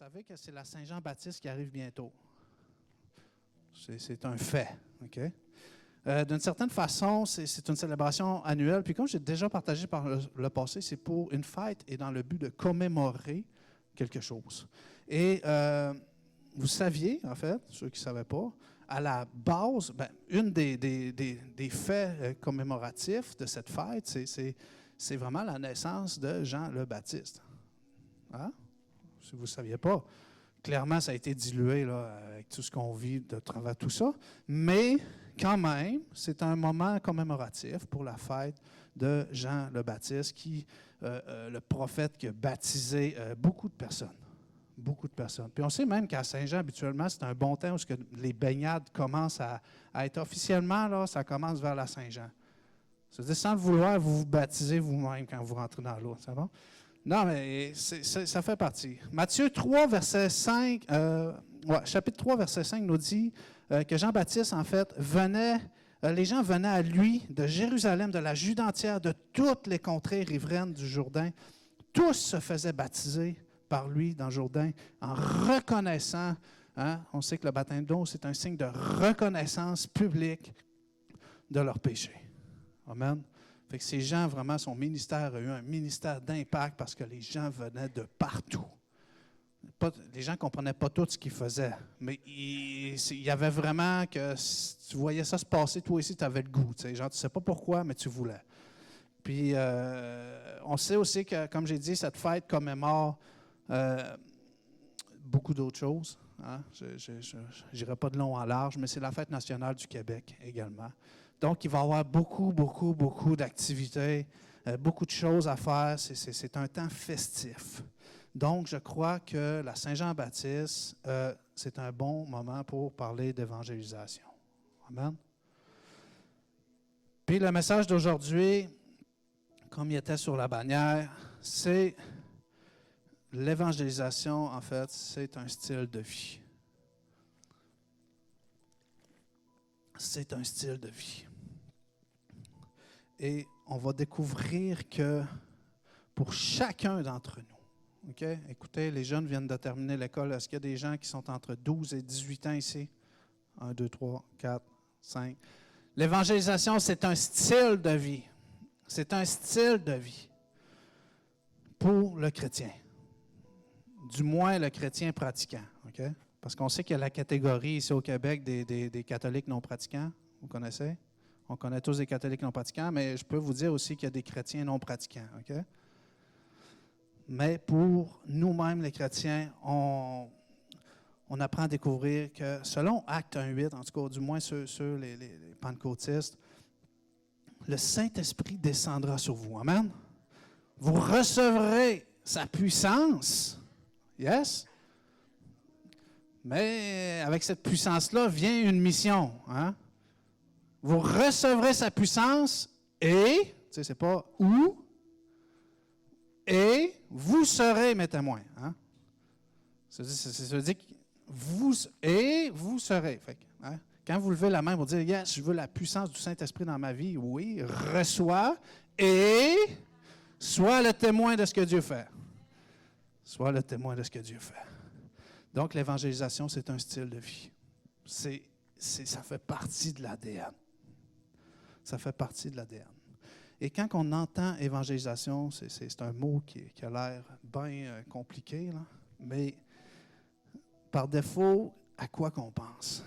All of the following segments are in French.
savez que c'est la Saint-Jean-Baptiste qui arrive bientôt. C'est un fait. Okay? D'une certaine façon, c'est une célébration annuelle. Puis comme j'ai déjà partagé par le passé, c'est pour une fête et dans le but de commémorer quelque chose. Et vous saviez, en fait, ceux qui ne savaient pas, à la base, une des faits commémoratifs de cette fête, c'est vraiment la naissance de Jean le Baptiste. Hein? Si vous ne saviez pas. Clairement, ça a été dilué là, avec tout ce qu'on vit de travers tout ça. Mais quand même, c'est un moment commémoratif pour la fête de Jean le Baptiste, le prophète qui a baptisé beaucoup de personnes. Beaucoup de personnes. Puis on sait même qu'à Saint-Jean, habituellement, c'est un bon temps où les baignades commencent à être officiellement, là, ça commence vers la Saint-Jean. C'est-à-dire, sans le vouloir, vous vous baptisez vous-même quand vous rentrez dans l'eau. C'est bon? Non, mais ça fait partie. Matthieu 3, verset 5, chapitre 3, verset 5 nous dit que Jean-Baptiste, en fait, les gens venaient à lui de Jérusalem, de la Judée entière, de toutes les contrées riveraines du Jourdain. Tous se faisaient baptiser par lui dans le Jourdain en reconnaissant, hein, on sait que le baptême d'eau, c'est un signe de reconnaissance publique de leur péché. Amen. Fait que ces gens, vraiment, son ministère a eu un ministère d'impact parce que les gens venaient de partout. Les gens ne comprenaient pas tout ce qu'ils faisaient, mais il y avait vraiment que si tu voyais ça se passer, toi aussi, tu avais le goût. Genre, tu ne sais pas pourquoi, mais tu voulais. Puis, on sait aussi que, comme j'ai dit, cette fête commémore beaucoup d'autres choses. Hein? Je n'irai pas de long en large, mais c'est la fête nationale du Québec également. Donc, il va y avoir beaucoup d'activités, beaucoup de choses à faire. C'est un temps festif. Donc, je crois que la Saint-Jean-Baptiste, c'est un bon moment pour parler d'évangélisation. Amen. Puis, le message d'aujourd'hui, comme il était sur la bannière, c'est l'évangélisation, en fait, c'est un style de vie. C'est un style de vie. Et on va découvrir que pour chacun d'entre nous, OK? Écoutez, les jeunes viennent de terminer l'école. Est-ce qu'il y a des gens qui sont entre 12 et 18 ans ici? 1, 2, 3, 4, 5. L'évangélisation, c'est un style de vie. C'est un style de vie pour le chrétien. Du moins, le chrétien pratiquant. OK? Parce qu'on sait qu'il y a la catégorie ici au Québec des catholiques non pratiquants. Vous connaissez? On connaît tous des catholiques non pratiquants, mais je peux vous dire aussi qu'il y a des chrétiens non pratiquants. OK? Mais pour nous-mêmes, les chrétiens, on apprend à découvrir que selon Acte 1.8, en tout cas du moins ceux les pentecôtistes, le Saint-Esprit descendra sur vous. Amen? Vous recevrez sa puissance. Yes? Mais avec cette puissance-là vient une mission. Hein? Vous recevrez sa puissance et, tu sais, c'est pas où, et vous serez mes témoins. Hein? Ça veut dire que vous serez. Fait que, hein? Quand vous levez la main pour dire, yes, je veux la puissance du Saint-Esprit dans ma vie, oui, reçois et sois le témoin de ce que Dieu fait. Sois le témoin de ce que Dieu fait. Donc, l'évangélisation, c'est un style de vie. Ça fait partie de l'ADN. Ça fait partie de l'ADN. Et quand on entend évangélisation, c'est un mot qui a l'air bien compliqué, là, mais par défaut, à quoi qu'on pense?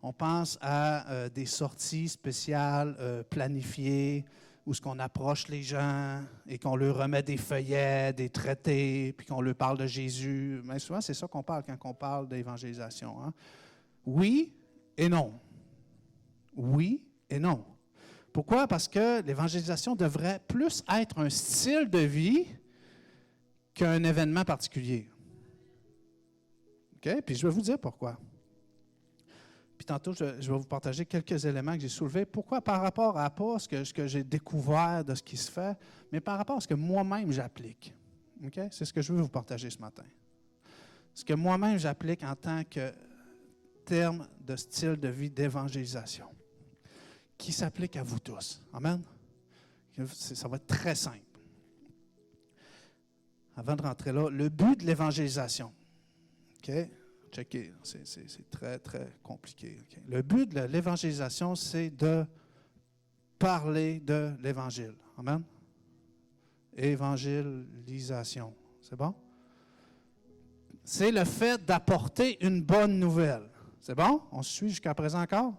On pense à des sorties spéciales, planifiées, où ce qu'on approche les gens et qu'on leur remet des feuillets, des traités, puis qu'on leur parle de Jésus. Mais souvent, c'est ça qu'on parle quand on parle d'évangélisation. Hein? Oui et non. Oui et non. Pourquoi? Parce que l'évangélisation devrait plus être un style de vie qu'un événement particulier. OK? Puis je vais vous dire pourquoi. Puis tantôt, je vais vous partager quelques éléments que j'ai soulevés. Pourquoi? Par rapport à pas ce que j'ai découvert de ce qui se fait, mais par rapport à ce que moi-même j'applique. OK? C'est ce que je veux vous partager ce matin. Ce que moi-même j'applique en tant que terme de style de vie d'évangélisation, qui s'applique à vous tous. Amen? Ça va être très simple. Avant de rentrer là, le but de l'évangélisation. OK? Checkez, c'est très, très compliqué. Okay? Le but de l'évangélisation, c'est de parler de l'Évangile. Amen? Évangélisation. C'est bon? C'est le fait d'apporter une bonne nouvelle. C'est bon? On se suit jusqu'à présent encore?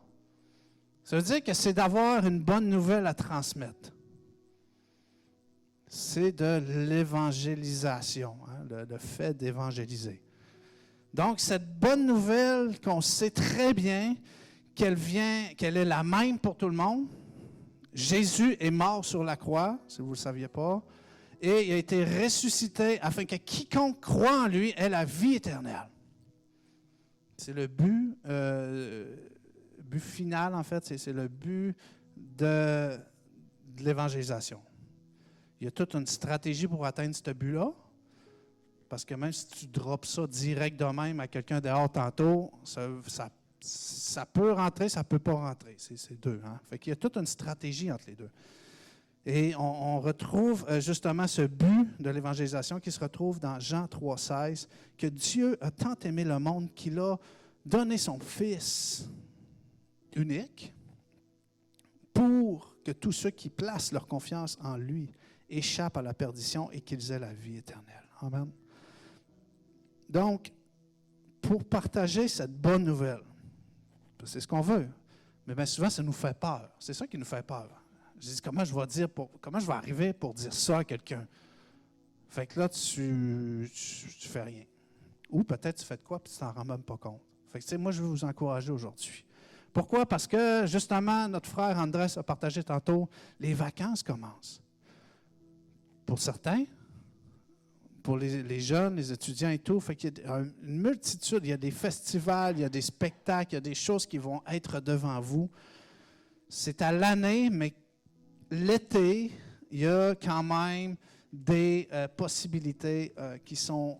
Ça veut dire que c'est d'avoir une bonne nouvelle à transmettre. C'est de l'évangélisation, hein, le fait d'évangéliser. Donc, cette bonne nouvelle qu'on sait très bien qu'elle est la même pour tout le monde. Jésus est mort sur la croix, si vous ne le saviez pas, et il a été ressuscité afin que quiconque croit en lui ait la vie éternelle. C'est le but final, en fait, c'est le but de l'évangélisation. Il y a toute une stratégie pour atteindre ce but-là, parce que même si tu drops ça direct de même à quelqu'un dehors tantôt, ça peut rentrer, ça ne peut pas rentrer. C'est deux. Hein? Fait qu'il y a toute une stratégie entre les deux. Et on retrouve justement ce but de l'évangélisation qui se retrouve dans Jean 3,16, que Dieu a tant aimé le monde qu'il a donné son Fils unique pour que tous ceux qui placent leur confiance en lui échappent à la perdition et qu'ils aient la vie éternelle. Amen. Donc, pour partager cette bonne nouvelle, c'est ce qu'on veut, mais bien souvent, ça nous fait peur. C'est ça qui nous fait peur. Je dis, comment je vais arriver pour dire ça à quelqu'un? Fait que là, tu fais rien. Ou peut-être tu fais de quoi et tu t'en rends même pas compte. Fait que, moi, je veux vous encourager aujourd'hui. Pourquoi? Parce que, justement, notre frère Andrés a partagé tantôt, les vacances commencent. Pour certains, pour les jeunes, les étudiants et tout, fait qu'il y a une multitude, il y a des festivals, il y a des spectacles, il y a des choses qui vont être devant vous. C'est à l'année, mais l'été, il y a quand même des possibilités qui sont...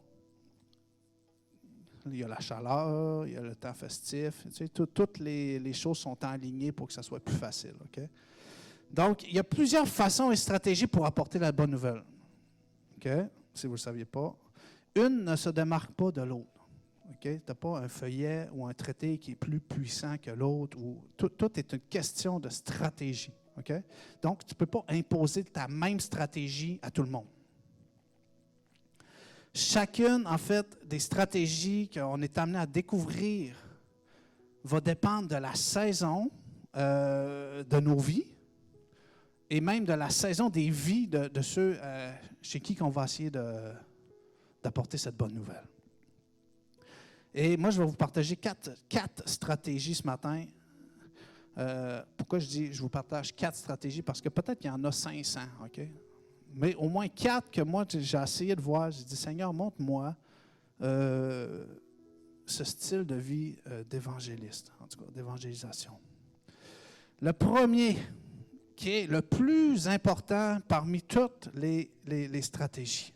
Il y a la chaleur, il y a le temps festif. Tu sais, toutes les choses sont alignées pour que ça soit plus facile. Okay? Donc, il y a plusieurs façons et stratégies pour apporter la bonne nouvelle. Okay? Si vous ne le saviez pas. Une ne se démarque pas de l'autre. Okay? Tu n'as pas un feuillet ou un traité qui est plus puissant que l'autre. Tout est une question de stratégie. Okay? Donc, tu ne peux pas imposer ta même stratégie à tout le monde. Chacune, en fait, des stratégies qu'on est amené à découvrir va dépendre de la saison de nos vies et même de la saison des vies de ceux chez qui on va essayer d'apporter cette bonne nouvelle. Et moi, je vais vous partager quatre stratégies ce matin. Pourquoi je vous partage 4 stratégies? Parce que peut-être qu'il y en a 500, OK? Mais au moins 4 que moi, j'ai essayé de voir. J'ai dit, Seigneur, montre-moi ce style de vie d'évangéliste, en tout cas, d'évangélisation. Le premier, qui est le plus important parmi toutes les stratégies.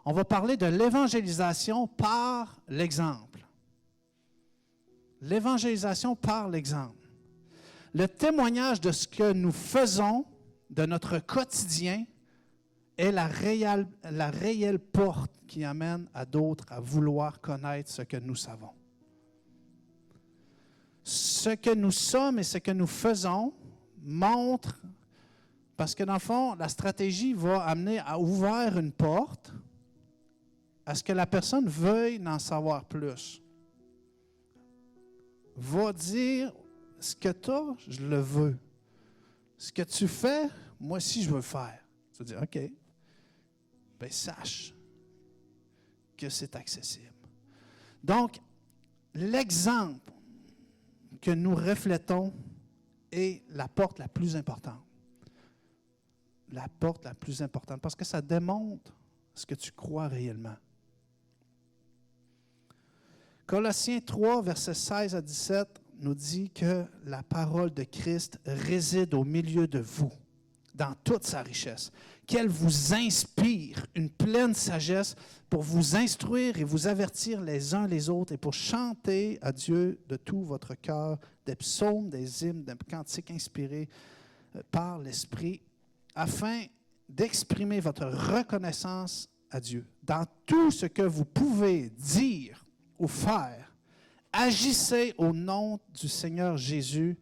On va parler de l'évangélisation par l'exemple. L'évangélisation par l'exemple. Le témoignage de ce que nous faisons, de notre quotidien, est la réelle porte qui amène à d'autres à vouloir connaître ce que nous savons. Ce que nous sommes et ce que nous faisons montre, parce que dans le fond, la stratégie va amener à ouvrir une porte à ce que la personne veuille en savoir plus. Va dire, ce que tu as, je le veux. Ce que tu fais, moi aussi, je veux le faire. Tu vas dire, OK, bien, sache que c'est accessible. Donc, l'exemple que nous reflétons est la porte la plus importante. La porte la plus importante, parce que ça démontre ce que tu crois réellement. Colossiens 3, versets 16 à 17, nous dit que la parole de Christ réside au milieu de vous, dans toute sa richesse, qu'elle vous inspire une pleine sagesse pour vous instruire et vous avertir les uns les autres et pour chanter à Dieu de tout votre cœur des psaumes, des hymnes, des cantiques inspirés par l'Esprit, afin d'exprimer votre reconnaissance à Dieu. Dans tout ce que vous pouvez dire ou faire, agissez au nom du Seigneur Jésus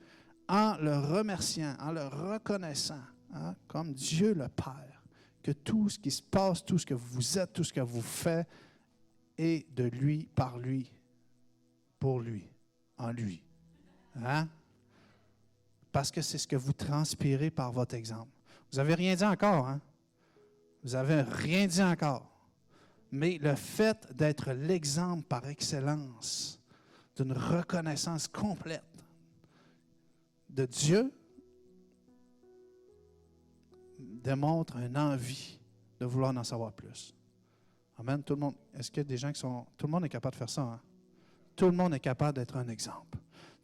en le remerciant, en le reconnaissant, hein, comme Dieu le Père, que tout ce qui se passe, tout ce que vous êtes, tout ce que vous faites est de lui, par lui, pour lui, en lui. Hein? Parce que c'est ce que vous transpirez par votre exemple. Vous n'avez rien dit encore, hein? Vous n'avez rien dit encore. Mais le fait d'être l'exemple par excellence d'une reconnaissance complète de Dieu démontre une envie de vouloir en savoir plus. Amen. Tout le monde, est-ce qu'il y a des gens qui sont... Tout le monde est capable de faire ça, hein? Tout le monde est capable d'être un exemple.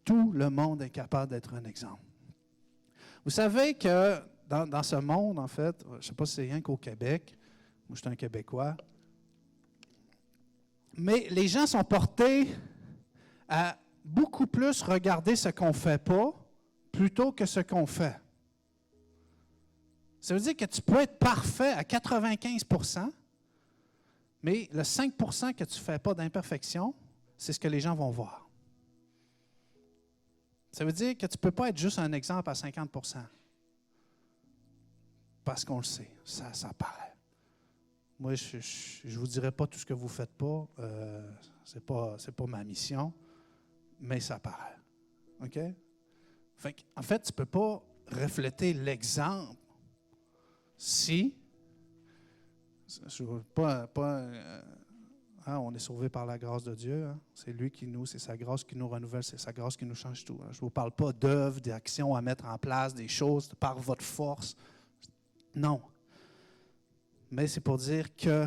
Tout le monde est capable d'être un exemple. Vous savez que dans ce monde, en fait, je ne sais pas si c'est rien qu'au Québec, moi je suis un Québécois, mais les gens sont portés à beaucoup plus regarder ce qu'on ne fait pas plutôt que ce qu'on fait. Ça veut dire que tu peux être parfait à 95 %, mais le 5 % que tu ne fais pas d'imperfection, c'est ce que les gens vont voir. Ça veut dire que tu ne peux pas être juste un exemple à 50 %. Parce qu'on le sait, ça paraît. Moi, je ne vous dirai pas tout ce que vous ne faites pas. C'est pas ma mission, mais ça paraît. OK? En fait, tu ne peux pas refléter l'exemple si... on est sauvé par la grâce de Dieu. Hein? C'est lui qui nous, c'est sa grâce qui nous renouvelle, c'est sa grâce qui nous change tout. Hein? Je ne vous parle pas d'œuvres, d'actions à mettre en place, des choses par votre force. Non. Mais c'est pour dire que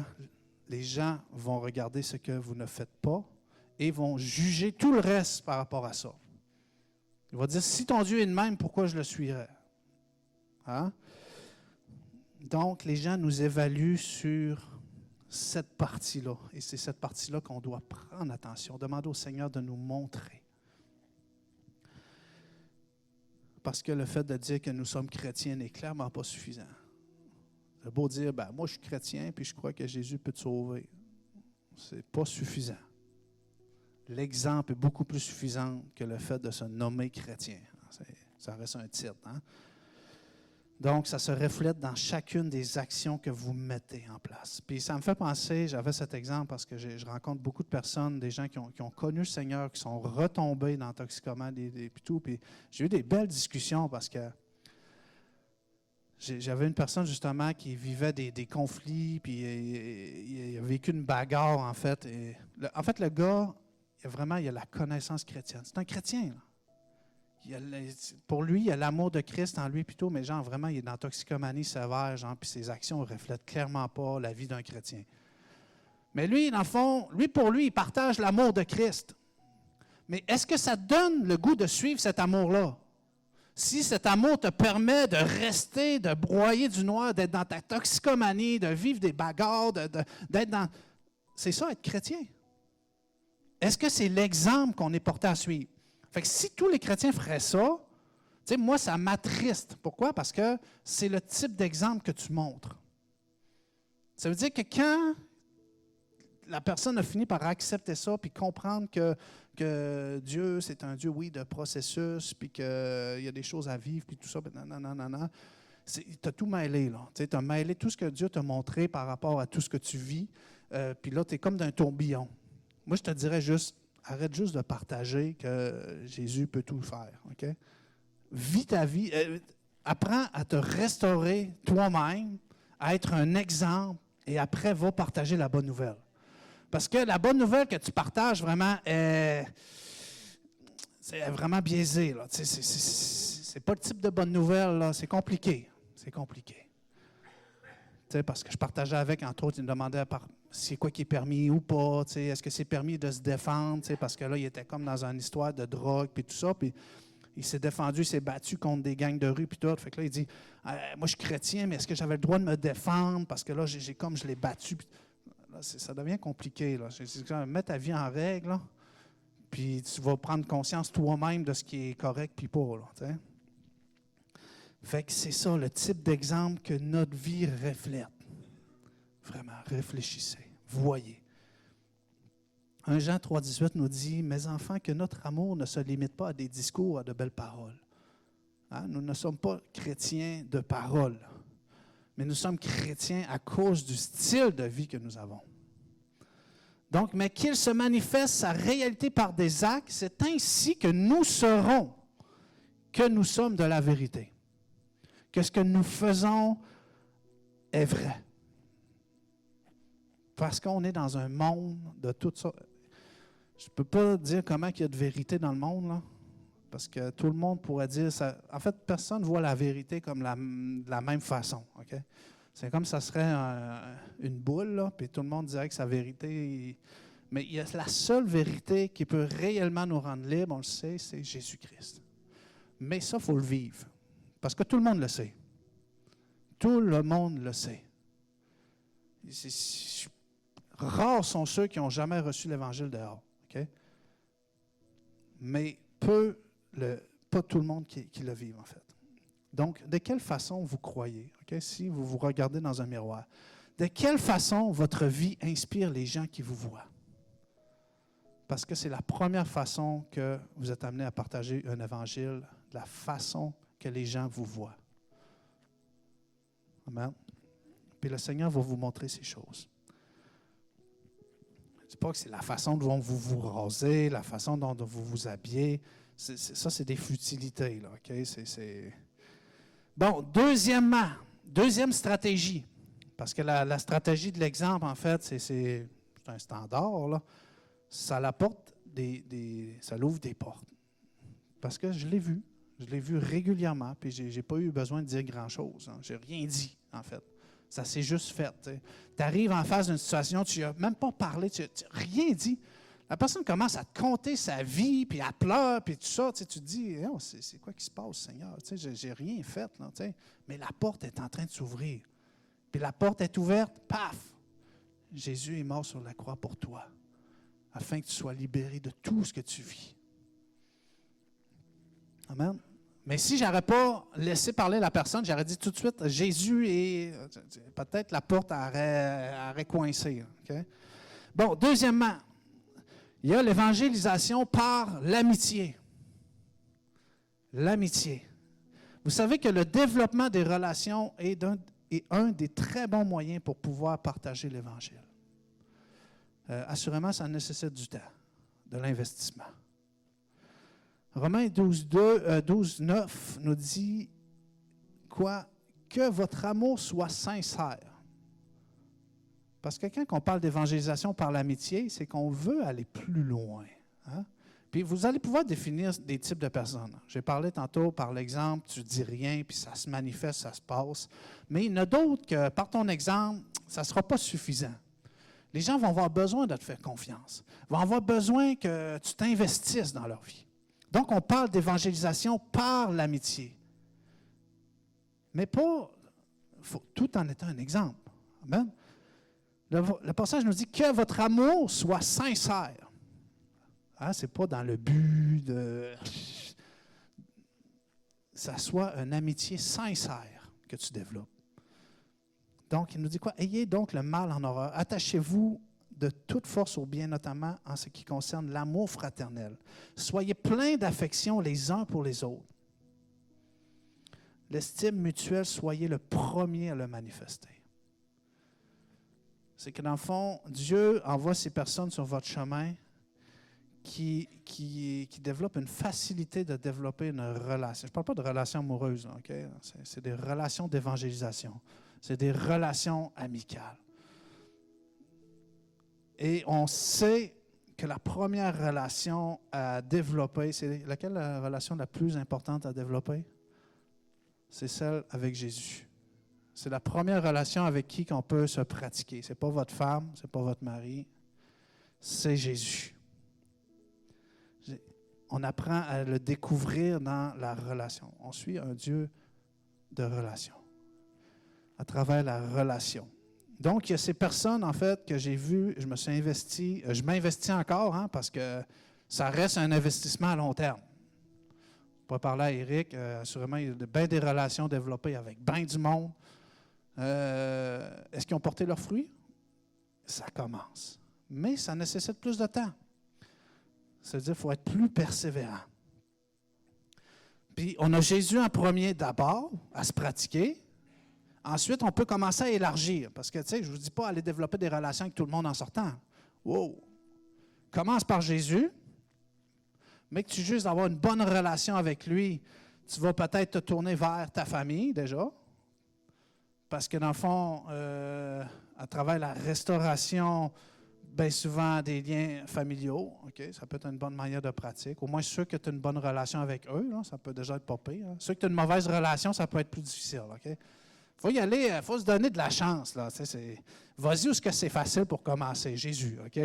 les gens vont regarder ce que vous ne faites pas et vont juger tout le reste par rapport à ça. Ils vont dire, si ton Dieu est de même, pourquoi je le suivrais? Hein? Donc, les gens nous évaluent sur cette partie-là. Et c'est cette partie-là qu'on doit prendre attention, demander au Seigneur de nous montrer. Parce que le fait de dire que nous sommes chrétiens n'est clairement pas suffisant. C'est beau dire, moi je suis chrétien puis je crois que Jésus peut te sauver. C'est pas suffisant. L'exemple est beaucoup plus suffisant que le fait de se nommer chrétien. Ça reste un titre. Hein? Donc, ça se reflète dans chacune des actions que vous mettez en place. Puis ça me fait penser, j'avais cet exemple parce que je rencontre beaucoup de personnes, des gens qui ont connu le Seigneur, qui sont retombés dans le toxicomane et tout. Puis j'ai eu des belles discussions parce que j'avais une personne justement qui vivait des conflits, puis il a vécu une bagarre en fait. Et le gars, il a la connaissance chrétienne. C'est un chrétien, là. Pour lui, il y a l'amour de Christ en lui plutôt, mais genre vraiment, il est dans la toxicomanie sévère, genre, puis ses actions ne reflètent clairement pas la vie d'un chrétien. Mais lui, dans le fond, pour lui, il partage l'amour de Christ. Mais est-ce que ça te donne le goût de suivre cet amour-là? Si cet amour te permet de rester, de broyer du noir, d'être dans ta toxicomanie, de vivre des bagarres, d'être dans... C'est ça, être chrétien. Est-ce que c'est l'exemple qu'on est porté à suivre? Fait que si tous les chrétiens feraient ça, tu sais, moi, ça m'attriste. Pourquoi? Parce que c'est le type d'exemple que tu montres. Ça veut dire que quand la personne a fini par accepter ça, puis comprendre que Dieu, c'est un Dieu, oui, de processus, puis qu'il y a des choses à vivre, puis tout ça, non. Tu as tout mêlé, là. Tu as mêlé tout ce que Dieu t'a montré par rapport à tout ce que tu vis, puis là, tu es comme dans un tourbillon. Moi, je te dirais juste, arrête juste de partager que Jésus peut tout faire, OK? Vis ta vie, apprends à te restaurer toi-même, à être un exemple, et après, va partager la bonne nouvelle. Parce que la bonne nouvelle que tu partages vraiment, c'est vraiment biaisé, là. C'est pas le type de bonne nouvelle, là. C'est compliqué. C'est compliqué. Parce que je partageais avec, entre autres, il me demandait c'est quoi qui est permis ou pas, est-ce que c'est permis de se défendre, parce que là, il était comme dans une histoire de drogue, puis tout ça, puis il s'est défendu, il s'est battu contre des gangs de rue, puis tout. Fait que là, il dit, moi, je suis chrétien, mais est-ce que j'avais le droit de me défendre, parce que là, je l'ai battu. Là, ça devient compliqué, là. Mets ta vie en règle, là, puis tu vas prendre conscience toi-même de ce qui est correct, puis pas, là, t'sais. Fait que c'est ça, le type d'exemple que notre vie reflète. Vraiment, réfléchissez, voyez. 1 Jean 3,18 nous dit « Mes enfants, que notre amour ne se limite pas à des discours, à de belles paroles. Hein? Nous ne sommes pas chrétiens de parole, mais nous sommes chrétiens à cause du style de vie que nous avons. Donc, mais qu'il se manifeste sa réalité par des actes, c'est ainsi que nous saurons que nous sommes de la vérité, que ce que nous faisons est vrai. Parce qu'on est dans un monde de tout ça. Je ne peux pas dire comment il y a de vérité dans le monde, là, parce que tout le monde pourrait dire ça. En fait, personne ne voit la vérité comme de la même façon. Okay? C'est comme ça serait une boule, là, puis tout le monde dirait que sa vérité. Mais il y a la seule vérité qui peut réellement nous rendre libres, on le sait, c'est Jésus-Christ. Mais ça, il faut le vivre. Parce que tout le monde le sait. Tout le monde le sait. Rares sont ceux qui n'ont jamais reçu l'Évangile dehors. Okay? Mais pas tout le monde qui le vit, en fait. Donc, de quelle façon vous croyez? Okay? Si vous vous regardez dans un miroir, de quelle façon votre vie inspire les gens qui vous voient? Parce que c'est la première façon que vous êtes amené à partager un évangile, de la façon que les gens vous voient. Amen. Puis le Seigneur va vous montrer ces choses. Je ne dis pas que c'est la façon dont vous vous rasez, la façon dont vous vous habillez. Ça, c'est des futilités. Là, okay? Bon, deuxième stratégie. Parce que la stratégie de l'exemple, en fait, c'est un standard. Là. Ça l'ouvre des portes. Parce que je l'ai vu régulièrement, puis je n'ai pas eu besoin de dire grand-chose. Hein. Je n'ai rien dit, en fait. Ça s'est juste fait. Tu arrives en face d'une situation, tu n'as même pas parlé, tu n'as rien dit. La personne commence à te conter sa vie, puis elle pleure, puis tout ça. Tu te dis, oh, c'est quoi qui se passe, Seigneur? Je n'ai rien fait. Là, mais la porte est en train de s'ouvrir. Puis la porte est ouverte, paf! Jésus est mort sur la croix pour toi, afin que tu sois libéré de tout ce que tu vis. Amen. Mais si je n'aurais pas laissé parler la personne, j'aurais dit tout de suite, Jésus et peut-être la porte aurait coincé. Okay? Bon, deuxièmement, il y a l'évangélisation par l'amitié. L'amitié. Vous savez que le développement des relations est un des très bons moyens pour pouvoir partager l'Évangile. Assurément, ça nécessite du temps, de l'investissement. Romains 12, 9 nous dit quoi? Que votre amour soit sincère. Parce que quand on parle d'évangélisation par l'amitié, c'est qu'on veut aller plus loin. Hein? Puis vous allez pouvoir définir des types de personnes. J'ai parlé tantôt par l'exemple, tu ne dis rien, puis ça se manifeste, ça se passe. Mais il y en a d'autres que, par ton exemple, ça ne sera pas suffisant. Les gens vont avoir besoin de te faire confiance. Vont avoir besoin que tu t'investisses dans leur vie. Donc, on parle d'évangélisation par l'amitié. Mais pas tout en étant un exemple. Amen. Le passage nous dit que votre amour soit sincère. Hein, ce n'est pas dans le but de... Ça soit une amitié sincère que tu développes. Donc, il nous dit quoi? Ayez donc le mal en horreur. Attachez-vous de toute force au bien, notamment en ce qui concerne l'amour fraternel. Soyez pleins d'affection les uns pour les autres. L'estime mutuelle, soyez le premier à le manifester. C'est que dans le fond, Dieu envoie ces personnes sur votre chemin qui développent une facilité de développer une relation. Je ne parle pas de relation amoureuse, okay? C'est des relations d'évangélisation. C'est des relations amicales. Et on sait que la première relation à développer, c'est laquelle la relation la plus importante à développer? C'est celle avec Jésus. C'est la première relation avec qui on peut se pratiquer. Ce n'est pas votre femme, ce n'est pas votre mari, c'est Jésus. On apprend à le découvrir dans la relation. On suit un Dieu de relation, à travers la relation. Donc, il y a ces personnes, en fait, que j'ai vues, je me suis investi, je m'investis encore, hein, parce que ça reste un investissement à long terme. On pourrait parler à Éric, assurément, il y a bien des relations développées avec bien du monde. Est-ce qu'ils ont porté leurs fruits? Ça commence. mais ça nécessite plus de temps. C'est-à-dire qu'il faut être plus persévérant. Puis, on a Jésus en premier d'abord, à se pratiquer. Ensuite, on peut commencer à élargir. Parce que, tu sais, je ne vous dis pas aller développer des relations avec tout le monde en sortant. Wow! Commence par Jésus. Mais que tu juges d'avoir une bonne relation avec lui, tu vas peut-être te tourner vers ta famille déjà. Parce que, dans le fond, à travers la restauration, bien souvent des liens familiaux, OK, ça peut être une bonne manière de pratique. Au moins, ceux que tu as une bonne relation avec eux, là, ça peut déjà être pas pire. Hein. Ceux que tu as une mauvaise relation, ça peut être plus difficile. OK? Il faut y aller, il faut se donner de la chance. Là, vas-y où est-ce que c'est facile pour commencer? Jésus. OK?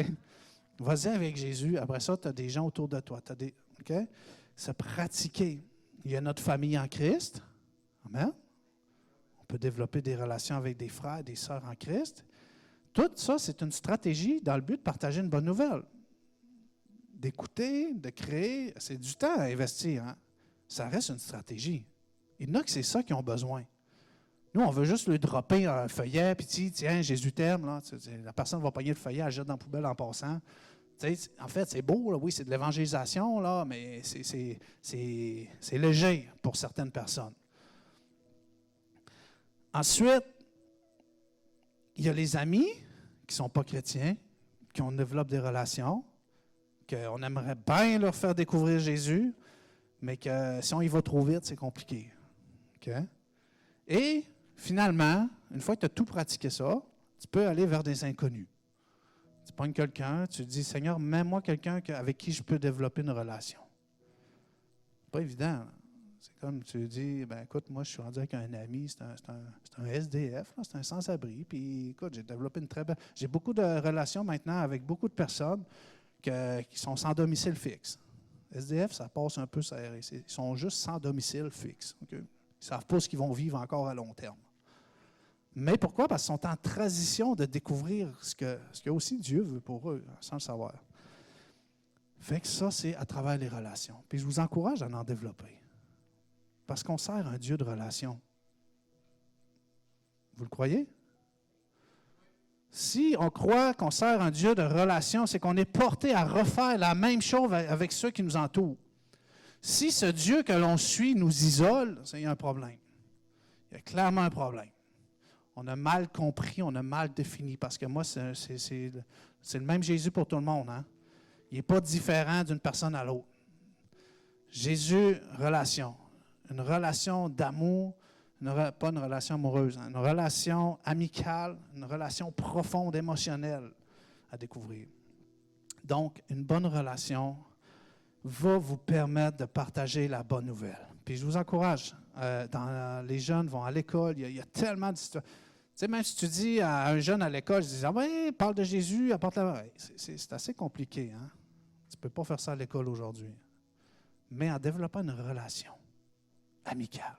Vas-y avec Jésus. Après ça, tu as des gens autour de toi. OK? Se pratiquer. Il y a notre famille en Christ. Amen. On peut développer des relations avec des frères et des sœurs en Christ. Tout ça, c'est une stratégie dans le but de partager une bonne nouvelle. D'écouter, de créer, c'est du temps à investir. Hein? Ça reste une stratégie. Il y en a que c'est ça qu'ils ont besoin. Nous, on veut juste lui dropper un feuillet, puis tiens, Jésus t'aime. Là. La personne va pogner le feuillet, elle le jette dans la poubelle en passant. En fait, c'est beau, là, oui, c'est de l'évangélisation, là, mais c'est léger pour certaines personnes. Ensuite, il y a les amis qui ne sont pas chrétiens, qu'on développe des relations, qu'on aimerait bien leur faire découvrir Jésus, mais que si on y va trop vite, c'est compliqué. Okay? Et finalement, une fois que tu as tout pratiqué ça, tu peux aller vers des inconnus. Tu pognes quelqu'un, tu te dis, Seigneur, mets-moi quelqu'un avec qui je peux développer une relation. C'est pas évident. Là. C'est comme tu dis, ben écoute, moi je suis rendu avec un ami, c'est un SDF, là, c'est un sans-abri, puis écoute, j'ai développé une très belle... J'ai beaucoup de relations maintenant avec beaucoup de personnes qui sont sans domicile fixe. SDF, ça passe un peu ça. Ils sont juste sans domicile fixe. Okay? Ils ne savent pas ce qu'ils vont vivre encore à long terme. Mais pourquoi? Parce qu'ils sont en transition de découvrir ce que aussi Dieu veut pour eux, sans le savoir. Fait que ça, c'est à travers les relations. Puis je vous encourage à en développer. Parce qu'on sert un Dieu de relation. Vous le croyez? Si on croit qu'on sert un Dieu de relation, c'est qu'on est porté à refaire la même chose avec ceux qui nous entourent. Si ce Dieu que l'on suit nous isole, il y a un problème. Il y a clairement un problème. On a mal compris, on a mal défini. Parce que moi, c'est le même Jésus pour tout le monde. Hein? Il n'est pas différent d'une personne à l'autre. Jésus, relation. Une relation d'amour, pas une relation amoureuse, hein, une relation amicale, une relation profonde, émotionnelle à découvrir. Donc, une bonne relation va vous permettre de partager la bonne nouvelle. Puis je vous encourage, les jeunes vont à l'école, il y a tellement d'histoires. Tu sais, même si tu dis à un jeune à l'école, je dis, ah oui, parle de Jésus, apporte-la. C'est assez compliqué. Hein? Tu ne peux pas faire ça à l'école aujourd'hui. Mais en développant une relation amicale.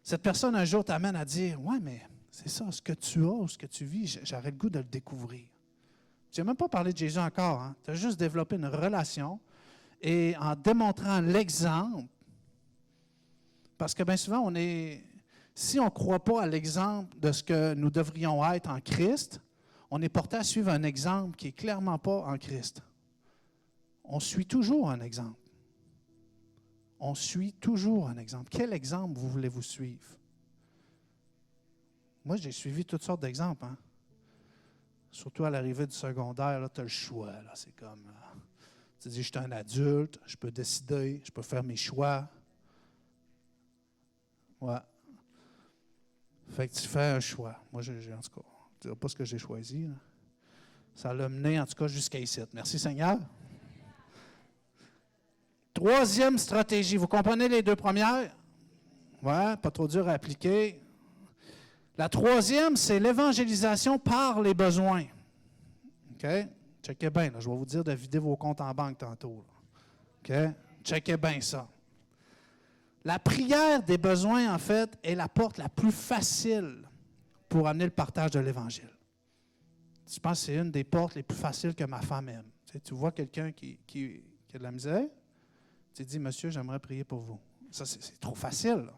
Cette personne, un jour, t'amène à dire, ouais, mais c'est ça, ce que tu as ou ce que tu vis, j'aurais le goût de le découvrir. Tu n'as même pas parlé de Jésus encore. Hein? Tu as juste développé une relation et en démontrant l'exemple, parce que bien souvent, si on ne croit pas à l'exemple de ce que nous devrions être en Christ, on est porté à suivre un exemple qui n'est clairement pas en Christ. On suit toujours un exemple. On suit toujours un exemple. Quel exemple vous voulez-vous suivre? Moi, j'ai suivi toutes sortes d'exemples. Hein? Surtout à l'arrivée du secondaire, tu as le choix. Là. C'est comme, tu dis, je suis un adulte, je peux décider, je peux faire mes choix. Ouais. Fait que tu fais un choix. Moi, en tout cas, je ne dirai pas ce que j'ai choisi. Là. Ça l'a mené, en tout cas, jusqu'à ici. Merci, Seigneur. Troisième stratégie. Vous comprenez les deux premières? Oui, pas trop dur à appliquer. La troisième, c'est l'évangélisation par les besoins. OK? Checkez bien. Là, je vais vous dire de vider vos comptes en banque tantôt. Là. OK? Checkez bien ça. La prière des besoins, en fait, est la porte la plus facile pour amener le partage de l'Évangile. Je pense que c'est une des portes les plus faciles que ma femme aime. Tu vois quelqu'un qui a de la misère, tu dis, monsieur, j'aimerais prier pour vous. Ça, c'est trop facile. Là.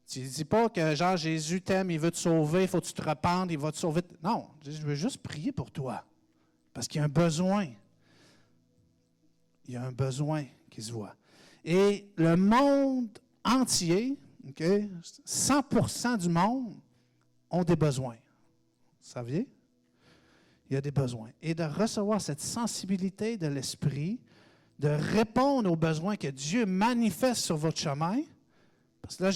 Tu ne dis pas que, genre, Jésus t'aime, il veut te sauver, il faut que tu te repentes, il va te sauver. Non, je veux juste prier pour toi. Parce qu'il y a un besoin. Il y a un besoin qui se voit. Et le monde entier, OK, 100% du monde ont des besoins. Vous saviez? Il y a des besoins. Et de recevoir cette sensibilité de l'esprit, de répondre aux besoins que Dieu manifeste sur votre chemin, parce que là,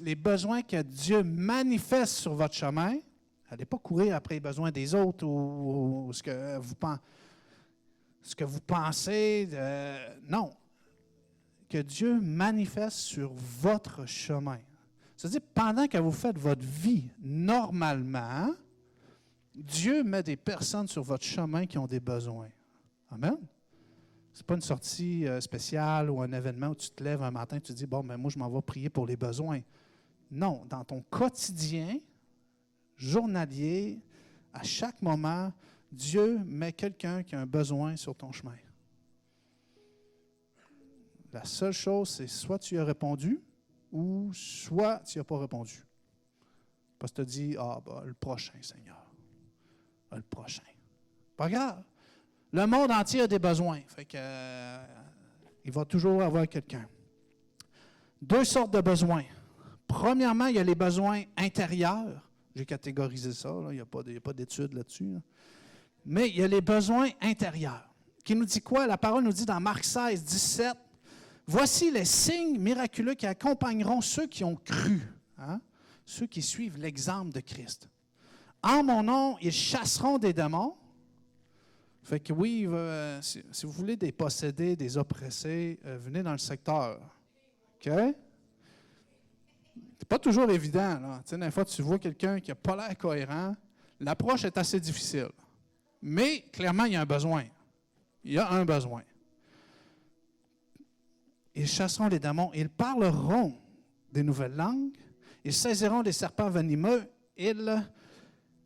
les besoins que Dieu manifeste sur votre chemin, n'allez pas courir après les besoins des autres ou ce que vous pensez. Non. Que Dieu manifeste sur votre chemin. C'est-à-dire, pendant que vous faites votre vie normalement, Dieu met des personnes sur votre chemin qui ont des besoins. Amen. Ce n'est pas une sortie spéciale ou un événement où tu te lèves un matin et tu te dis, bon, ben moi, je m'en vais prier pour les besoins. Non, dans ton quotidien, journalier, à chaque moment, Dieu met quelqu'un qui a un besoin sur ton chemin. La seule chose, c'est soit tu as répondu ou soit tu n'as pas répondu. Parce que tu as dit, le prochain, Seigneur. Le prochain. Pas grave. Le monde entier a des besoins. Fait que, il va toujours avoir quelqu'un. 2 sortes de besoins. Premièrement, il y a les besoins intérieurs. J'ai catégorisé ça. Là. Il n'y a pas d'études là-dessus. Là. Mais il y a les besoins intérieurs. Qui nous dit quoi? La parole nous dit dans Marc 16, 17, « Voici les signes miraculeux qui accompagneront ceux qui ont cru. Hein? Ceux qui suivent l'exemple de Christ. En mon nom, ils chasseront des démons. » Fait que oui, si vous voulez des possédés, des oppressés, venez dans le secteur. OK? C'est pas toujours évident. Là. Tu sais, des fois, tu vois quelqu'un qui n'a pas l'air cohérent. L'approche est assez difficile. Mais clairement, il y a un besoin. Il y a un besoin. Ils chasseront les démons. Ils parleront des nouvelles langues. Ils saisiront des serpents venimeux. Il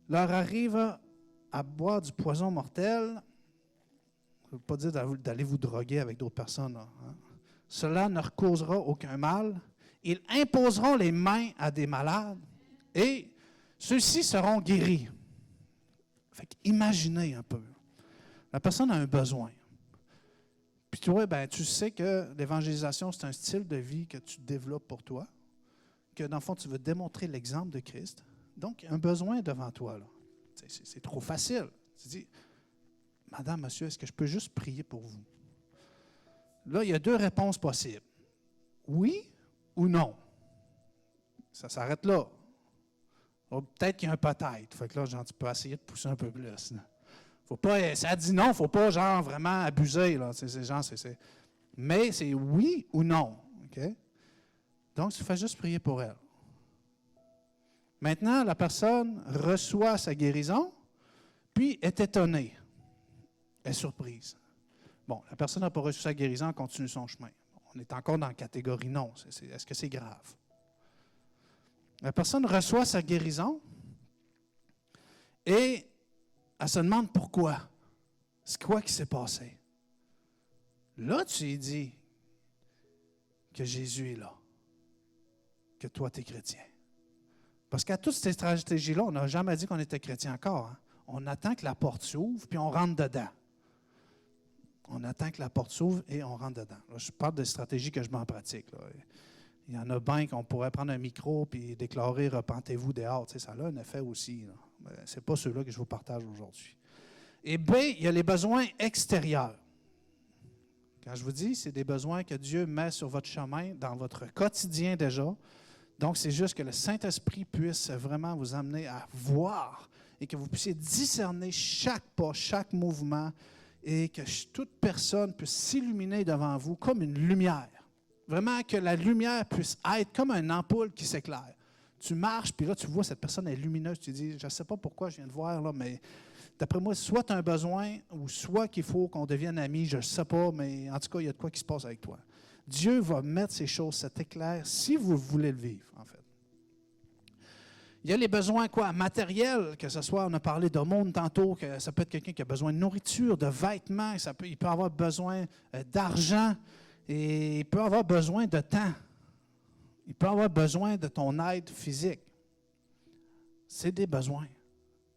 leur arrive à boire du poison mortel. Ça ne veut pas dire d'aller vous droguer avec d'autres personnes. Là, hein. Cela ne leur causera aucun mal. Ils imposeront les mains à des malades et ceux-ci seront guéris. Fait qu'imaginez un peu. La personne a un besoin. Puis toi, tu sais que l'évangélisation, c'est un style de vie que tu développes pour toi, que dans le fond, tu veux démontrer l'exemple de Christ. Donc, il y a un besoin devant toi. Là. C'est trop facile. Tu dis, Madame, monsieur, est-ce que je peux juste prier pour vous? Là, il y a 2 réponses possibles. Oui ou non. Ça s'arrête là. Peut-être qu'il y a un peut-être. Fait que là, tu peux essayer de pousser un peu plus. Là. Faut pas, ça dit non, il ne faut pas genre vraiment abuser. Là. Mais c'est oui ou non. Okay? Donc, tu fais juste prier pour elle. Maintenant, la personne reçoit sa guérison, puis est étonnée. Elle est surprise. Bon, la personne n'a pas reçu sa guérison, elle continue son chemin. On est encore dans la catégorie non. Est-ce que c'est grave? La personne reçoit sa guérison et elle se demande pourquoi. C'est quoi qui s'est passé? Là, tu lui dis que Jésus est là, que toi, tu es chrétien. Parce qu'à toutes ces stratégies-là, on n'a jamais dit qu'on était chrétien encore. Hein? On attend que la porte s'ouvre, puis on rentre dedans. On attend que la porte s'ouvre et on rentre dedans. Là, je parle de stratégies que je mets en pratique. Là. Il y en a bien qu'on pourrait prendre un micro et déclarer « Repentez-vous dehors ». Tu sais, ça a un effet aussi. Ce n'est pas ceux-là que je vous partage aujourd'hui. Et B, il y a les besoins extérieurs. Quand je vous dis, c'est des besoins que Dieu met sur votre chemin, dans votre quotidien déjà. Donc, c'est juste que le Saint-Esprit puisse vraiment vous amener à voir et que vous puissiez discerner chaque pas, chaque mouvement et que toute personne puisse s'illuminer devant vous comme une lumière. Vraiment que la lumière puisse être comme une ampoule qui s'éclaire. Tu marches, puis là, tu vois cette personne est lumineuse. Tu te dis, je ne sais pas pourquoi je viens de voir, là, mais d'après moi, soit tu as un besoin ou soit qu'il faut qu'on devienne amis, je ne sais pas, mais en tout cas, il y a de quoi qui se passe avec toi. Dieu va mettre ces choses, cet éclair, si vous voulez le vivre, en fait. Il y a les besoins matériels, que ce soit, on a parlé de monde tantôt, que ça peut être quelqu'un qui a besoin de nourriture, de vêtements, il peut avoir besoin d'argent et il peut avoir besoin de temps. Il peut avoir besoin de ton aide physique. C'est des besoins.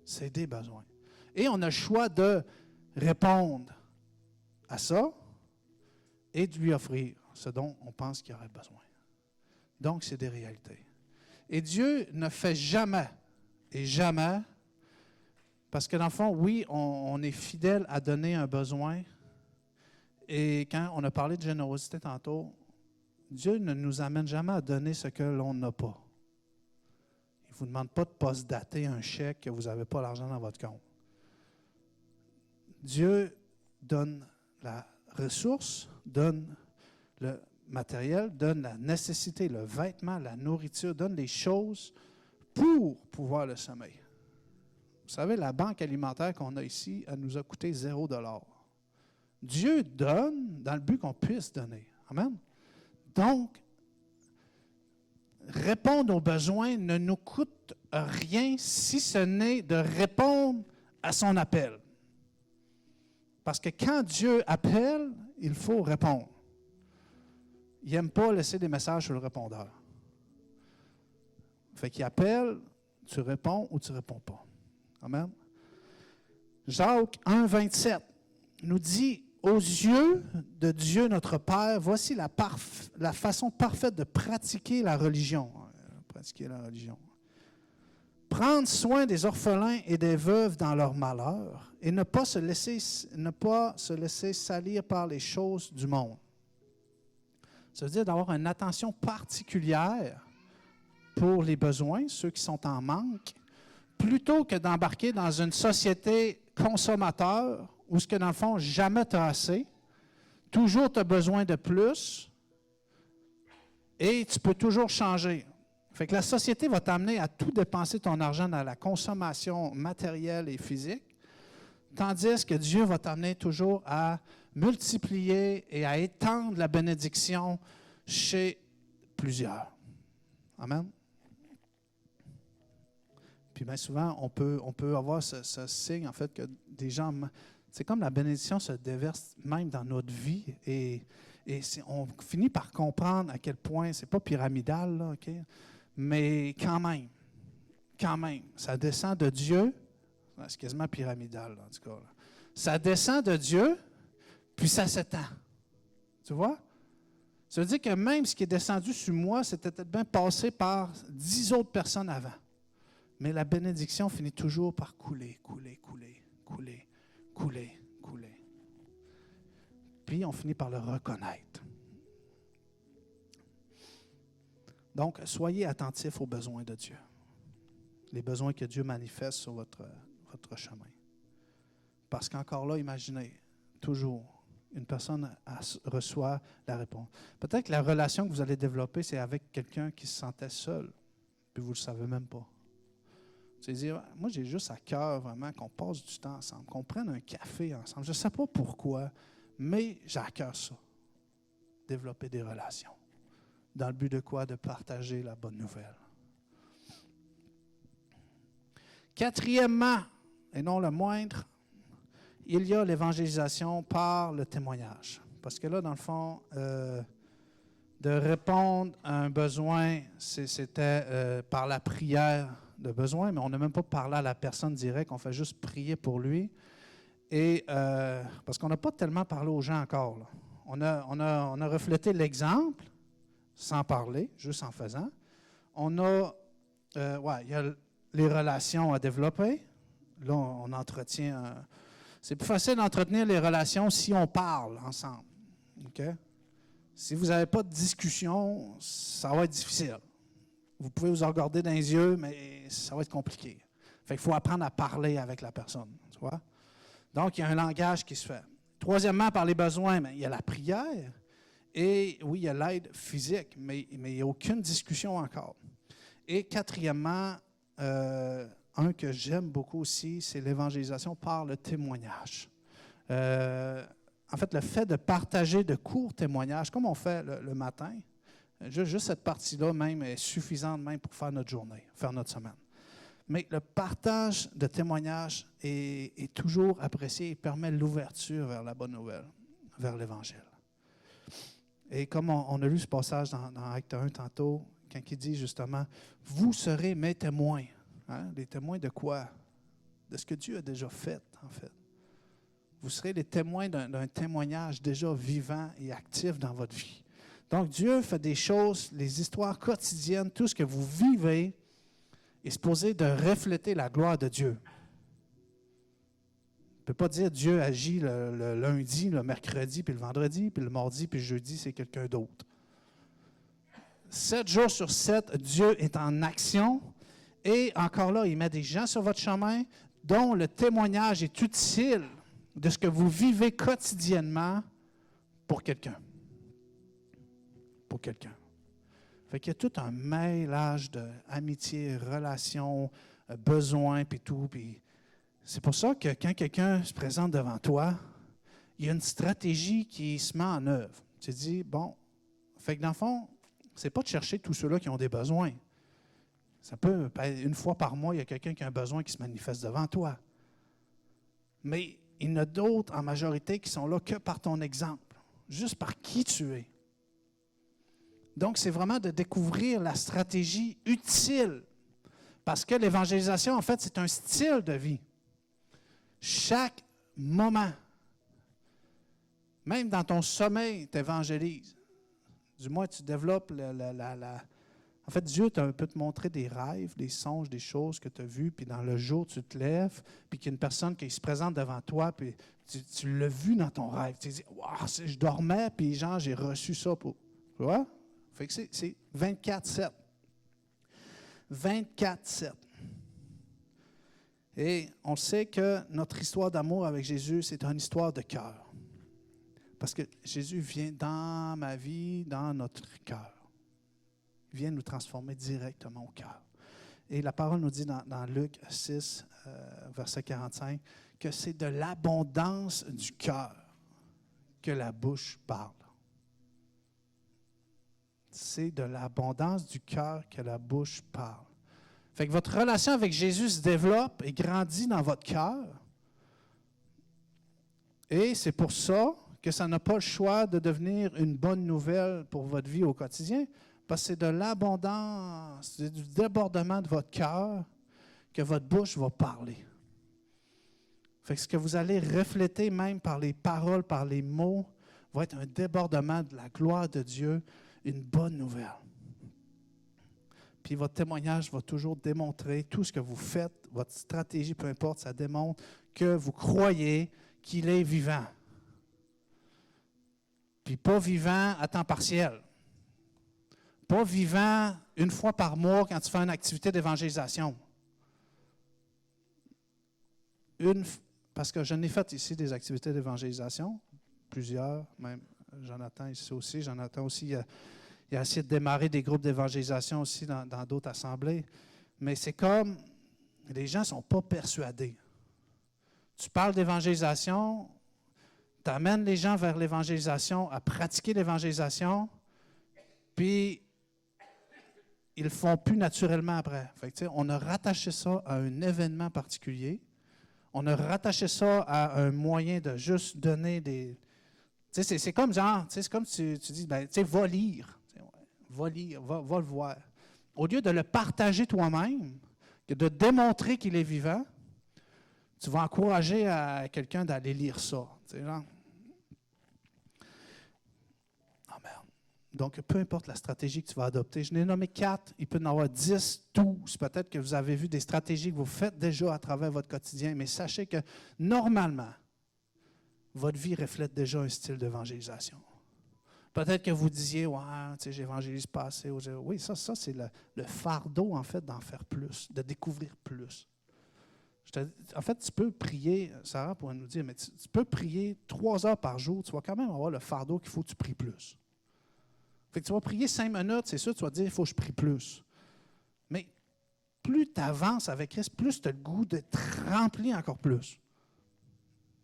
C'est des besoins. Et on a le choix de répondre à ça et de lui offrir ce dont on pense qu'il aurait besoin. Donc, c'est des réalités. Et Dieu ne fait jamais, et jamais, parce que dans le fond, oui, on est fidèle à donner un besoin. Et quand on a parlé de générosité tantôt, Dieu ne nous amène jamais à donner ce que l'on n'a pas. Il ne vous demande pas de post-dater un chèque que vous n'avez pas l'argent dans votre compte. Dieu donne la ressource, donne le matériel, donne la nécessité, le vêtement, la nourriture, donne les choses pour pouvoir le sommeil. Vous savez, la banque alimentaire qu'on a ici, elle nous a coûté 0 $. Dieu donne dans le but qu'on puisse donner. Amen. Donc, répondre aux besoins ne nous coûte rien si ce n'est de répondre à son appel. Parce que quand Dieu appelle, il faut répondre. Il n'aime pas laisser des messages sur le répondeur. Fait qu'il appelle, tu réponds ou tu ne réponds pas. Amen. Jacques 1, 27 nous dit, « Aux yeux de Dieu notre Père, voici la façon parfaite de pratiquer la religion. » Pratiquer la religion. Prendre soin des orphelins et des veuves dans leur malheur et ne pas se laisser salir par les choses du monde. Ça veut dire d'avoir une attention particulière pour les besoins, ceux qui sont en manque, plutôt que d'embarquer dans une société consommateur où ce que dans le fond, jamais tu as assez, toujours tu as besoin de plus et tu peux toujours changer. Fait que la société va t'amener à tout dépenser ton argent dans la consommation matérielle et physique, tandis que Dieu va t'amener toujours à multiplier et à étendre la bénédiction chez plusieurs. Amen. Puis bien souvent, on peut avoir ce signe, en fait, que des gens... C'est comme la bénédiction se déverse même dans notre vie et on finit par comprendre à quel point, c'est pas pyramidal, là, OK? Mais quand même, ça descend de Dieu, c'est quasiment pyramidal, là, en tout cas. Là. Ça descend de Dieu, puis ça s'étend. Tu vois? Ça veut dire que même ce qui est descendu sur moi, c'était peut-être bien passé par 10 autres personnes avant. Mais la bénédiction finit toujours par couler. Puis on finit par le reconnaître. Donc, soyez attentifs aux besoins de Dieu. Les besoins que Dieu manifeste sur votre chemin. Parce qu'encore là, imaginez, toujours, une personne reçoit la réponse. Peut-être que la relation que vous allez développer, c'est avec quelqu'un qui se sentait seul, puis vous ne le savez même pas. C'est dire, moi, j'ai juste à cœur vraiment qu'on passe du temps ensemble, qu'on prenne un café ensemble. Je ne sais pas pourquoi, mais j'ai à cœur ça. Développer des relations. Dans le but de quoi? De partager la bonne nouvelle. Quatrièmement, et non le moindre, il y a l'évangélisation par le témoignage. Parce que là, dans le fond, de répondre à un besoin, c'était par la prière de besoin, mais on n'a même pas parlé à la personne directe, on fait juste prier pour lui. Et parce qu'on n'a pas tellement parlé aux gens encore. Là. On a reflété l'exemple, sans parler, juste en faisant. Il y a les relations à développer. Là, on entretient... c'est plus facile d'entretenir les relations si on parle ensemble. Okay? Si vous n'avez pas de discussion, ça va être difficile. Vous pouvez vous regarder dans les yeux, mais ça va être compliqué. Fait qu'il faut apprendre à parler avec la personne. Tu vois? Donc, il y a un langage qui se fait. Troisièmement, par les besoins, il y a la prière. Et oui, il y a l'aide physique, mais il n'y a aucune discussion encore. Et quatrièmement, un que j'aime beaucoup aussi, c'est l'évangélisation par le témoignage. En fait, le fait de partager de courts témoignages, comme on fait le matin, juste cette partie-là même est suffisante même pour faire notre journée, faire notre semaine. Mais le partage de témoignages est toujours apprécié et permet l'ouverture vers la bonne nouvelle, vers l'Évangile. Et comme on a lu ce passage dans Acte 1 tantôt, quand il dit justement, « Vous serez mes témoins. Hein? » Les témoins de quoi? de ce que Dieu a déjà fait, en fait. Vous serez les témoins d'un témoignage déjà vivant et actif dans votre vie. Donc, Dieu fait des choses, les histoires quotidiennes, tout ce que vous vivez est supposé de refléter la gloire de Dieu. On ne peut pas dire Dieu agit le lundi, le mercredi, puis le vendredi, puis le mardi, puis le jeudi, c'est quelqu'un d'autre. 7 jours sur 7, Dieu est en action. Et encore là, il met des gens sur votre chemin dont le témoignage est utile de ce que vous vivez quotidiennement pour quelqu'un. Pour quelqu'un. Fait qu'il y a tout un mêlage d'amitié, relations, besoins, puis tout. Puis c'est pour ça que quand quelqu'un se présente devant toi, il y a une stratégie qui se met en œuvre. Tu te dis, bon, fait que dans le fond, c'est pas de chercher tous ceux-là qui ont des besoins. Ça peut, une fois par mois, il y a quelqu'un qui a un besoin qui se manifeste devant toi. Mais il y en a d'autres, en majorité, qui sont là que par ton exemple, juste par qui tu es. Donc, c'est vraiment de découvrir la stratégie utile. Parce que l'évangélisation, en fait, c'est un style de vie. Chaque moment, même dans ton sommeil, tu évangélises. Du moins, tu développes En fait, Dieu peut te montrer des rêves, des songes, des choses que tu as vues, puis dans le jour, tu te lèves, puis qu'il y a une personne qui se présente devant toi, puis tu l'as vu dans ton rêve. Tu te dis, wow, je dormais, puis genre, j'ai reçu ça pour. Tu vois? Fait que c'est 24/7. 24/7. Et on sait que notre histoire d'amour avec Jésus, c'est une histoire de cœur. Parce que Jésus vient dans ma vie, dans notre cœur. Il vient nous transformer directement au cœur. Et la parole nous dit dans Luc 6, verset 45, que c'est de l'abondance du cœur que la bouche parle. C'est de l'abondance du cœur que la bouche parle. Fait que votre relation avec Jésus se développe et grandit dans votre cœur. Et c'est pour ça que ça n'a pas le choix de devenir une bonne nouvelle pour votre vie au quotidien. Parce que c'est de l'abondance, c'est du débordement de votre cœur que votre bouche va parler. Fait que ce que vous allez refléter même par les paroles, par les mots, va être un débordement de la gloire de Dieu, une bonne nouvelle. Puis votre témoignage va toujours démontrer tout ce que vous faites, votre stratégie, peu importe, ça démontre que vous croyez qu'il est vivant. Puis pas vivant à temps partiel. Pas vivant une fois par mois quand tu fais une activité d'évangélisation. Parce que je n'ai fait ici des activités d'évangélisation, plusieurs, même Jonathan ici aussi. Jonathan aussi, il a essayé de démarrer des groupes d'évangélisation aussi dans d'autres assemblées. Mais c'est comme, les gens ne sont pas persuadés. Tu parles d'évangélisation, tu amènes les gens vers l'évangélisation, à pratiquer l'évangélisation, puis ils ne le font plus naturellement après. Fait que, on a rattaché ça à un événement particulier. On a rattaché ça à un moyen de juste donner des... C'est comme genre, c'est comme tu dis, va lire. Va lire, va le voir. Au lieu de le partager toi-même, de démontrer qu'il est vivant, tu vas encourager à quelqu'un d'aller lire ça. Genre. Donc, peu importe la stratégie que tu vas adopter, je n'ai nommé 4, il peut y en avoir 10, 12. Peut-être que vous avez vu des stratégies que vous faites déjà à travers votre quotidien, mais sachez que normalement, votre vie reflète déjà un style d'évangélisation. Peut-être que vous disiez, ouais, j'évangélise pas assez. Oui, ça c'est le fardeau, en fait, d'en faire plus, de découvrir plus. En fait, tu peux prier, Sarah pourrait nous dire, mais tu peux prier 3 heures par jour, tu vas quand même avoir le fardeau qu'il faut que tu pries plus. Fait que tu vas prier 5 minutes, c'est sûr, tu vas te dire, il faut que je prie plus. Mais plus tu avances avec Christ, plus tu as le goût de te remplir encore plus.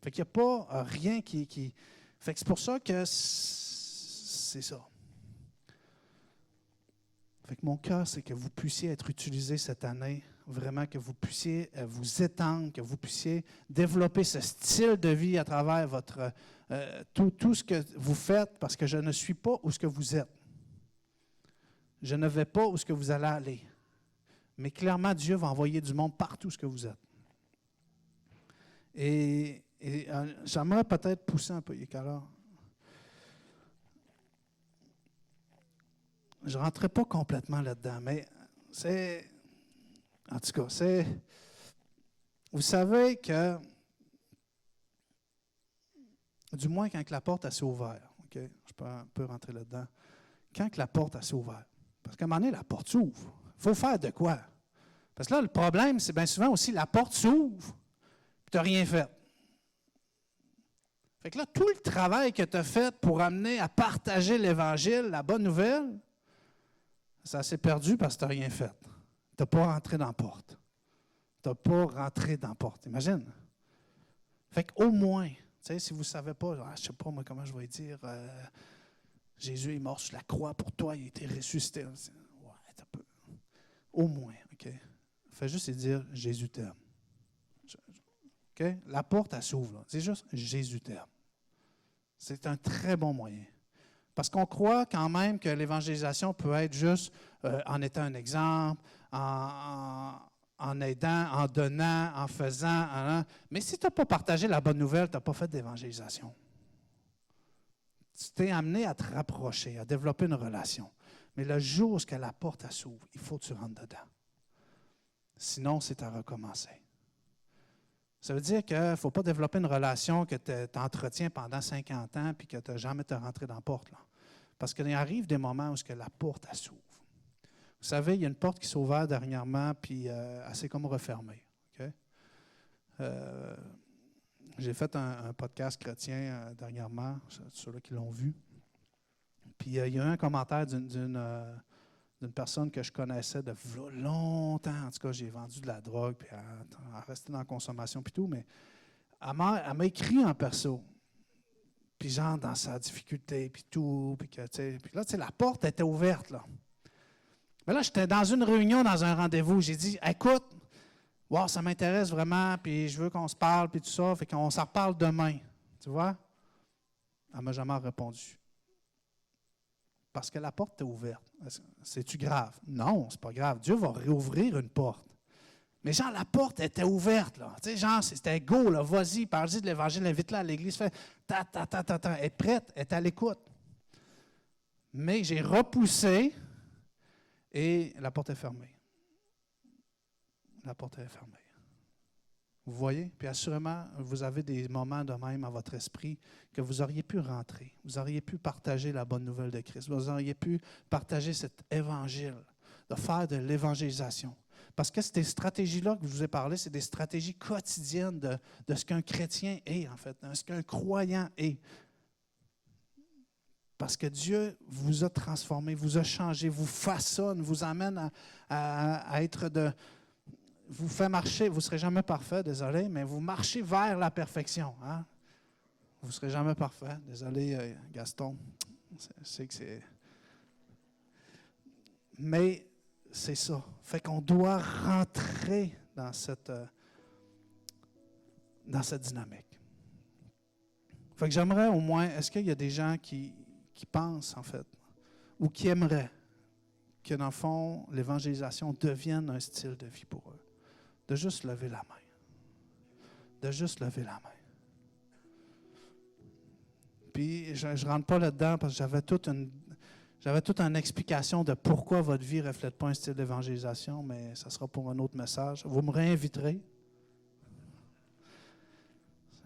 Fait qu'il n'y a pas rien qui... Fait que c'est pour ça que c'est ça. Fait que mon cœur, c'est que vous puissiez être utilisé cette année, vraiment que vous puissiez vous étendre, que vous puissiez développer ce style de vie à travers votre tout ce que vous faites, parce que je ne suis pas où ce que vous êtes. Je ne vais pas où ce que vous allez aller. Mais clairement, Dieu va envoyer du monde partout où ce que vous êtes. Et j'aimerais peut-être pousser un peu. Il est quelle heure? Je ne rentrerai pas complètement là-dedans, mais c'est... En tout cas, c'est... Vous savez que, du moins quand la porte est assez ouverte, OK? Je peux un peu rentrer là-dedans. Quand la porte est assez ouverte, parce qu'à un moment donné, la porte s'ouvre. Il faut faire de quoi? Parce que là, le problème, c'est bien souvent aussi la porte s'ouvre, puis tu n'as rien fait. Fait que là, tout le travail que tu as fait pour amener à partager l'Évangile, la bonne nouvelle, ça s'est perdu parce que tu n'as rien fait. Tu n'as pas rentré dans la porte. Tu n'as pas rentré dans la porte. Imagine. Fait qu'au moins, si vous ne savez pas, je ne sais pas moi comment je vais dire, Jésus est mort sur la croix pour toi, il a été ressuscité. Ouais, un peu. Au moins, OK? Fais juste dire Jésus t'aime. OK? La porte, elle s'ouvre. C'est juste Jésus t'aime. C'est un très bon moyen. Parce qu'on croit quand même que l'évangélisation peut être juste en étant un exemple, en aidant, en donnant, en faisant. Mais si tu n'as pas partagé la bonne nouvelle, tu n'as pas fait d'évangélisation. Tu t'es amené à te rapprocher, à développer une relation. Mais le jour où la porte s'ouvre, il faut que tu rentres dedans. Sinon, c'est à recommencer. Ça veut dire qu'il ne faut pas développer une relation que tu entretiens pendant 50 ans et que tu n'as jamais te rentré dans la porte. Là. Parce qu'il arrive des moments où la porte s'ouvre. Vous savez, il y a une porte qui s'est ouverte dernièrement puis elle s'est comme refermée. Okay? J'ai fait un podcast chrétien dernièrement, ceux-là qui l'ont vu. Puis il y a eu un commentaire d'une personne que je connaissais de longtemps. En tout cas, j'ai vendu de la drogue, puis elle restait dans la consommation, puis tout. Mais elle m'a écrit en perso. Puis genre dans sa difficulté, puis tout. Puis là, la porte était ouverte, là. Mais là, j'étais dans une réunion, dans un rendez-vous. J'ai dit, écoute, wow, ça m'intéresse vraiment, puis je veux qu'on se parle, puis tout ça. Fait qu'on s'en reparle demain. Tu vois? Elle ne m'a jamais répondu. Parce que la porte est ouverte. C'est-tu grave? Non, c'est pas grave. Dieu va réouvrir une porte. Mais genre, la porte était ouverte, là. Tu sais, genre, c'était go, là. Vas-y, parle-y de l'Évangile, invite-la à l'Église. Fais elle est prête, elle est à l'écoute. Mais j'ai repoussé et la porte est fermée. La porte est fermée. Vous voyez? Puis assurément, vous avez des moments de même à votre esprit que vous auriez pu rentrer. Vous auriez pu partager la bonne nouvelle de Christ. Vous auriez pu partager cet évangile, de faire de l'évangélisation. Parce que ces stratégies-là que je vous ai parlé, c'est des stratégies quotidiennes de ce qu'un chrétien est, en fait, de ce qu'un croyant est. Parce que Dieu vous a transformé, vous a changé, vous façonne, vous amène à être de... Vous fait marcher, vous ne serez jamais parfait, désolé, mais vous marchez vers la perfection. Hein? Vous ne serez jamais parfait. Désolé, Gaston. Je sais que c'est... Mais c'est ça. Fait qu'on doit rentrer dans cette dynamique. Fait que j'aimerais au moins, est-ce qu'il y a des gens qui pensent, en fait, ou qui aimeraient que, dans le fond, l'évangélisation devienne un style de vie pour eux? De juste lever la main. De juste lever la main. Puis, je ne rentre pas là-dedans parce que j'avais toute une explication de pourquoi votre vie ne reflète pas un style d'évangélisation, mais ça sera pour un autre message. Vous me réinviterez.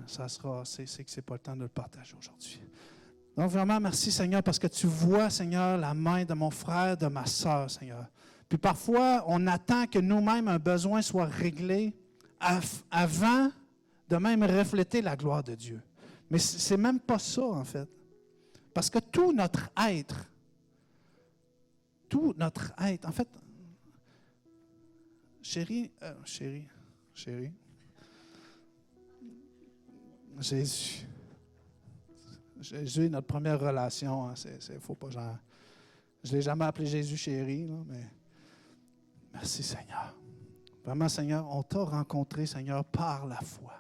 Ça sera, c'est que ce n'est pas le temps de le partager aujourd'hui. Donc, vraiment, merci, Seigneur, parce que tu vois, Seigneur, la main de mon frère, de ma sœur, Seigneur. Puis parfois, on attend que nous-mêmes un besoin soit réglé avant de même refléter la gloire de Dieu. Mais c'est même pas ça, en fait. Parce que tout notre être, en fait, chérie, Jésus. Jésus est notre première relation. Hein, faut pas genre. Je ne l'ai jamais appelé Jésus chéri, là, mais merci Seigneur. Vraiment, Seigneur, on t'a rencontré, Seigneur, par la foi.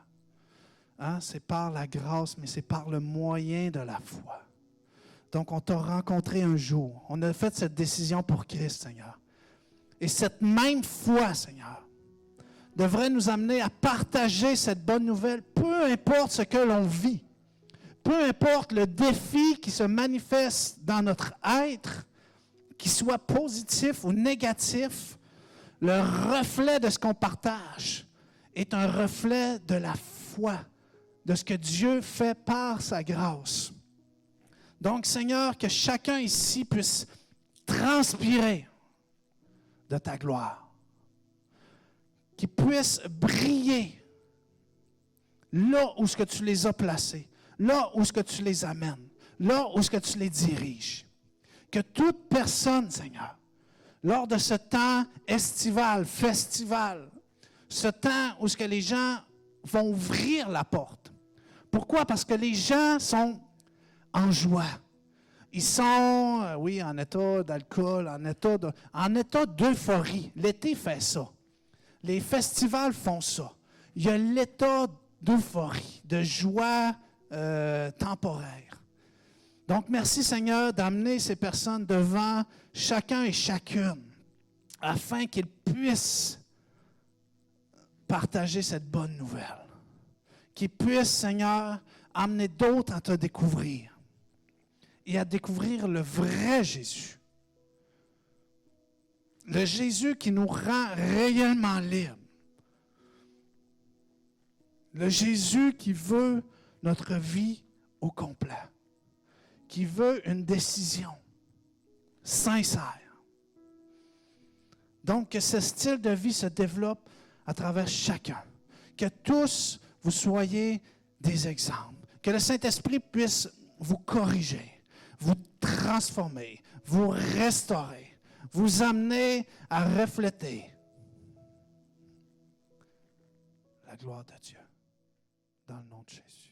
Hein? C'est par la grâce, mais c'est par le moyen de la foi. Donc, on t'a rencontré un jour. On a fait cette décision pour Christ, Seigneur. Et cette même foi, Seigneur, devrait nous amener à partager cette bonne nouvelle, peu importe ce que l'on vit, peu importe le défi qui se manifeste dans notre être, qu'il soit positif ou négatif, le reflet de ce qu'on partage est un reflet de la foi, de ce que Dieu fait par sa grâce. Donc, Seigneur, que chacun ici puisse transpirer de ta gloire, qu'il puisse briller là où ce que tu les as placés, là où ce que tu les amènes, là où ce que tu les diriges. Que toute personne, Seigneur, lors de ce temps estival, festival, ce temps où ce que les gens vont ouvrir la porte. Pourquoi? Parce que les gens sont en joie. Ils sont, en état d'alcool, en état d'euphorie. L'été fait ça. Les festivals font ça. Il y a l'état d'euphorie, de joie temporaire. Donc, merci Seigneur d'amener ces personnes devant chacun et chacune afin qu'ils puissent partager cette bonne nouvelle. Qu'ils puissent, Seigneur, amener d'autres à te découvrir et à découvrir le vrai Jésus. Le Jésus qui nous rend réellement libres. Le Jésus qui veut notre vie au complet. Qui veut une décision sincère. Donc, que ce style de vie se développe à travers chacun. Que tous, vous soyez des exemples. Que le Saint-Esprit puisse vous corriger, vous transformer, vous restaurer, vous amener à refléter la gloire de Dieu. Dans le nom de Jésus.